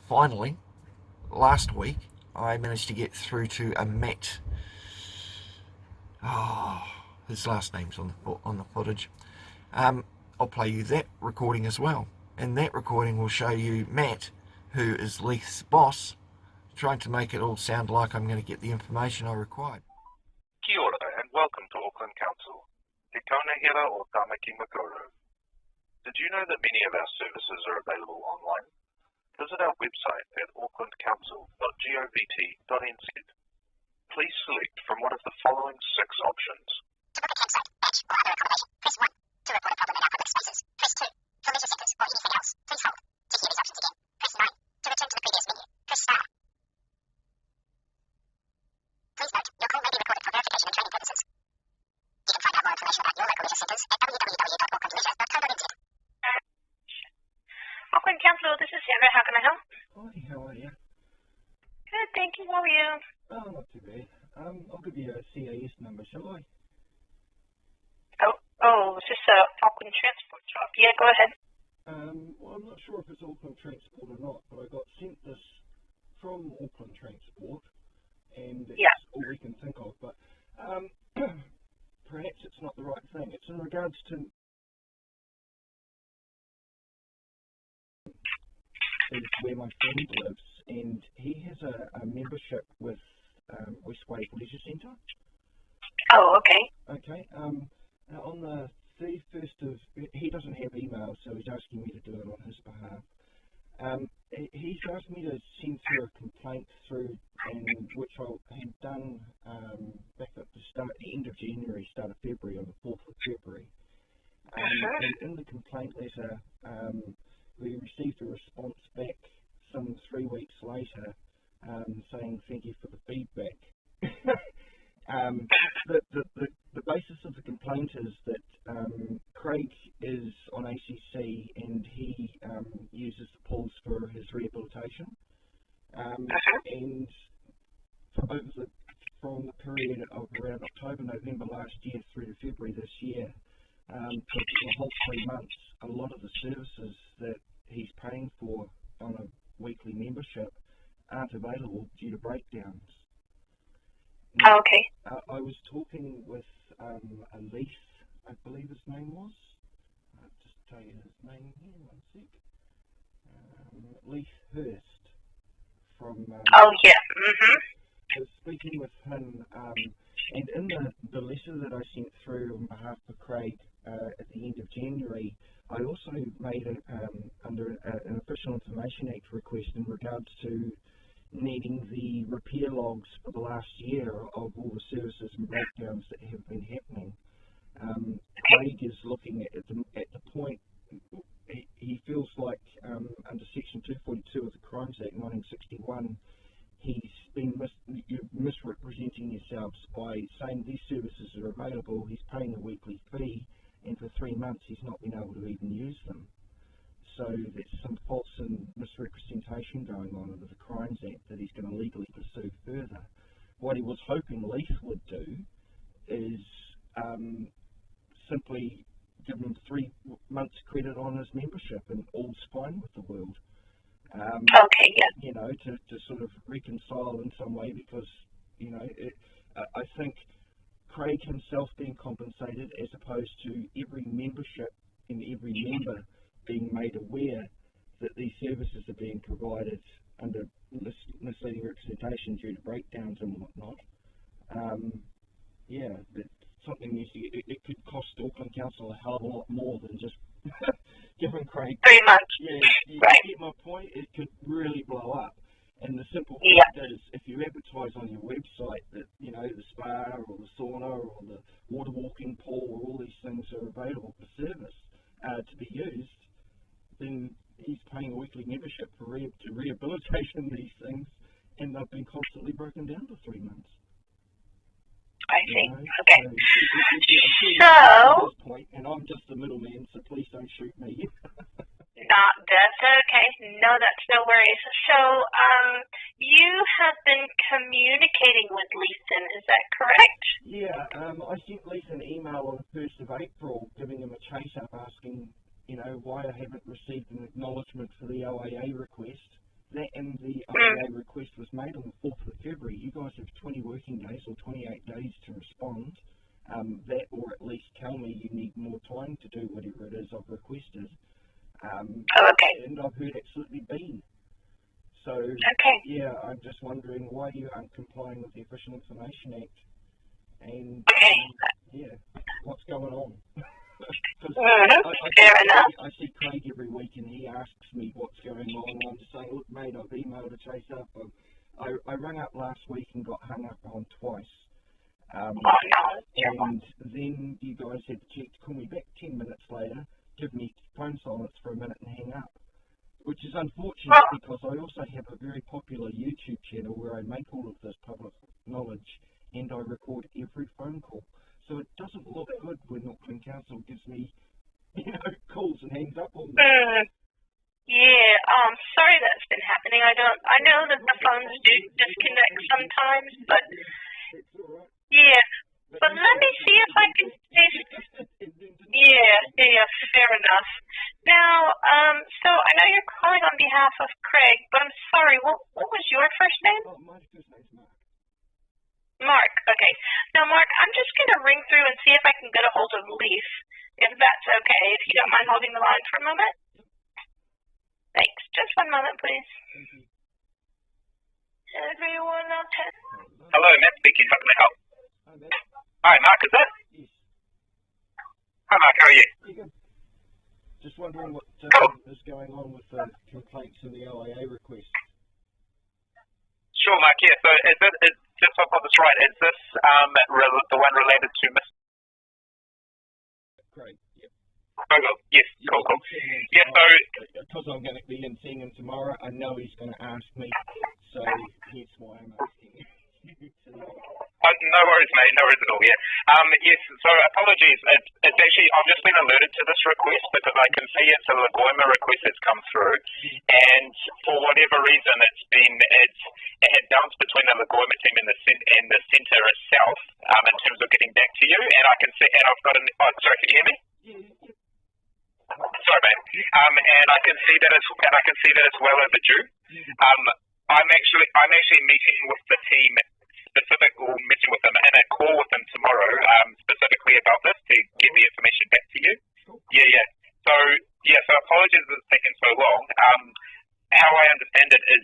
Finally, last week, I managed to get through to a Matt. Oh, his last name's on the footage. I'll play you that recording as well. And that recording will show you Matt, who is Leith's boss, trying to make it all sound like I'm going to get the information I required. Kia ora and welcome to Auckland Council. Te kaunehera o Tamaki Makaurau. Did you know that many of our services are available online? Visit our website at aucklandcouncil.govt.nz. Please select from one of the following 6 options. To book a campsite, batch, or other accommodation, press 1. To report a problem in our public spaces, press 2. For leisure centres or anything else, please hold. To hear these options again, press 9. To return to the previous menu, press star. Please note, your call may be recorded for verification and training purposes. You can find out more information about your local leisure centres at www.aucklandleisure.co.nz. Auckland Council, this is Sandra. How can I help? Hi, how are you? Good, thank you. How are you? Oh, not too bad. I'll give you a CAS number, shall I? Oh, is this Auckland Transport job? Yeah, go ahead. Well, I'm not sure if it's Auckland Transport or not, but I got sent this from Auckland Transport, and it's all we can think of, but perhaps it's not the right thing. It's in regards to where my friend lives, and he has a membership with Westwave Leisure Centre. Oh, okay. Okay. Now on the 31st of, he doesn't have email, so he's asking me to do it on his behalf. He's asked me to send through a complaint through, and which I had done back at the end of January, start of February, on the 4th of February. And in the complaint letter, we received a response back some 3 weeks later saying thank you for the feedback. The basis of the complaint is that Craig is on ACC and he uses the pools for his rehabilitation. And from the period of around October, November last year through to February this year, for the whole 3 months, a lot of the services that he's paying for on a weekly membership aren't available due to breakdowns. Now, okay. I was talking with a Leith, I believe his name was. I'll just tell you his name here, 1 sec. Leith Hurst from... oh, yeah. I was speaking with him, and in the letter that I sent through on behalf of Craig at the end of January, I also made under an Official Information Act request in regards to needing the repair logs for the last year of all the services and breakdowns that have been happening. Craig is looking at the point, he feels like under Section 242 of the Crimes Act 1961, he's been misrepresenting yourselves by saying these services are available, he's paying a weekly fee, and for 3 months he's not been able to even use them. So there's some false and misrepresentation going on under the Crimes Act that he's going to legally pursue further. What he was hoping Leith would do is simply give him 3 months credit on his membership and all's fine with the world. Okay, yeah. You know, to sort of reconcile in some way, because, you know, I think Craig himself being compensated as opposed to every membership and every member being made aware that these services are being provided under misleading representation due to breakdowns and whatnot. Yeah, something needs to it could cost Auckland Council a hell of a lot more than just giving Craig 3 months. Yeah, you right. get my point. It could really blow up. And the simple Yeah. fact is, if you advertise on your website that, you know, the spa or the sauna or the water walking pool or all these things are available for service to be used, then he's paying a weekly membership for rehabilitation of these things, and they've been constantly broken down for 3 months. I see. You know? Okay. So, this point, and I'm just the middleman, so please don't shoot me. That's okay. No, that's no worries. So, you have been communicating with Leeson, is that correct? Yeah, I sent Leith an email on the 1st of April giving him a chase-up asking, why I haven't received an acknowledgement for the OAA request. That and the OAA request was made on the 4th of February. You guys have 20 working days or 28 days to respond. That, or at least tell me you need more time to do whatever it is I've requested. Okay. And I've heard absolutely been. So, yeah, I'm just wondering why you aren't complying with the Official Information Act. And, yeah, what's going on? Fair enough. I see Craig every week and he asks me what's going on, and I'm just saying, look mate, I've emailed to chase up. I rang up last week and got hung up on twice. And then you guys had the cheek to call me back 10 minutes later, give me phone silence for a minute and hang up. Which is unfortunate because I also have a very popular YouTube channel where I make all of this public knowledge and I record every phone call. So it doesn't look good when Auckland Council gives me, calls and hangs up on me. Yeah, sorry that's been happening. I know that the phones do disconnect sometimes, but yeah. But let me see if I can Yeah, fair enough. Now, so I know you're calling on behalf of Craig, but I'm sorry, what was your first name? Oh, my first name's Mark. Mark, okay. Now, Mark, I'm just going to ring through and see if I can get a hold of Leaf, if that's okay, if you don't mind holding the line for a moment. Thanks. Just one moment, please. Thank you. Everyone else has... Hello, Matt speaking. How can I help? Hi, Matt. Hi, Mark, is that? Yes. Hi, Mark, how are you? Pretty good. Just wondering what is going on with the complaints and the OAA request. Sure, Mark, yeah. So just so I've got this right, is this the one related to Mr. Craig, yep. Ogle? Yes, cool. Yeah, so... Because I'm going to be in seeing him tomorrow, I know he's going to ask me, so that's why I'm asking. No worries, mate. No worries at all, yeah. Yes, so apologies. It's actually, I've just been alerted to this request because I can see it's a Lagoima request that's come through, and for whatever reason, it had bounced between the Lagoima team and the centre itself in terms of getting back to you, and I can see, and I've got sorry, can you hear me? Yeah. Sorry, mate. And I can see that it's well overdue. I'm actually meeting with the team meeting with them and a call with them tomorrow, specifically about this to get the information back to you. Yeah. So apologies that it's taken so long. How I understand it is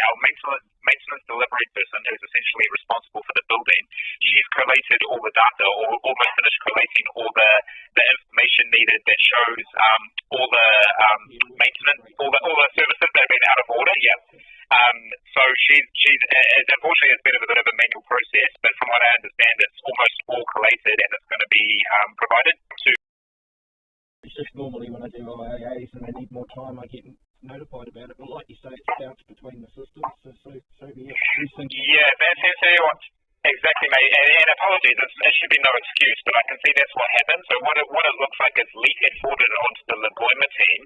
our maintenance delivery person who's essentially responsible for the building. She's collated all the data, or almost finished collating all the information needed that shows all the maintenance, all the services that have been out of order. Yeah. So she's unfortunately it's been a bit of a manual process, but from what I understand, it's almost all collated and it's going to be provided to. It's just normally when I do IAAs and I need more time, I get notified about it. But like you say, it's bounced between the systems, so be it. Yeah, that's what. Exactly, mate. And apologies, it should be no excuse, but I can see that's what happened. So what it looks like is Lee had forwarded it onto the Lagoima team,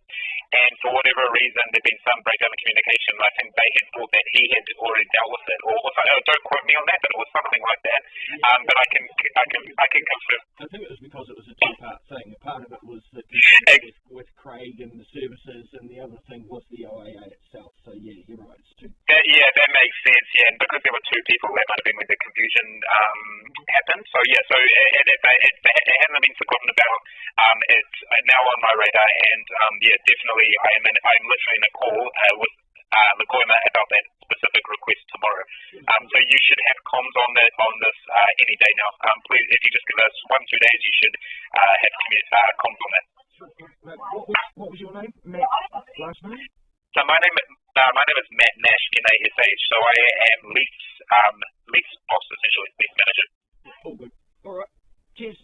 and for whatever reason, there'd been some breakdown in communication. I think they had thought that he had already dealt with it, or don't quote me on that, but it was something like that. But I can confirm. I think it was because it was a two-part thing. A part of it was that with Craig and the services, and the other thing was the OAA itself. So yeah, you're right. It's two. Yeah, that makes sense. Yeah, and because there were two people, that might have been where the confusion happened. So yeah, it hasn't been forgotten about. It's now on my radar, and definitely I'm literally in a call with Lagoima about that specific request tomorrow. So you should have comms on this any day now. Please, if you just give us 1-2 days, you should have comms on that. What was your name? Matt, last name? So my name is Matt Nash, N-A-S-H. So I am Leaf's boss, essentially, Leaf manager. All good. All right. Cheers.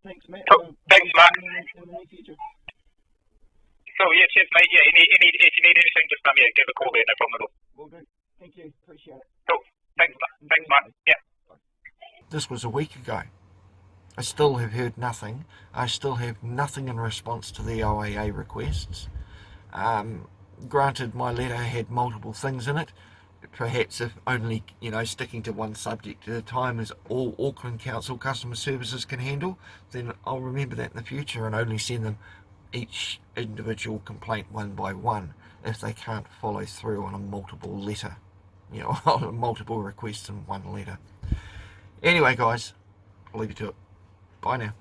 Thanks, Matt. Cool. Thanks, Mark. In the near future. Cool. Yeah. Cheers, mate. Yeah. If you need anything, just give a call there. No problem at all. Will do. Thank you. Appreciate it. Cool. Thanks, Mark. Yeah. This was a week ago. I still have heard nothing. I still have nothing in response to the OAA requests. Granted, my letter had multiple things in it. perhaps if only, you know, sticking to one subject at a time is all Auckland Council customer services can handle, then I'll remember that in the future and only send them each individual complaint one by one if they can't follow through on a multiple letter, you know, on multiple requests in one letter. Anyway, guys, I'll leave you to it. Bye now.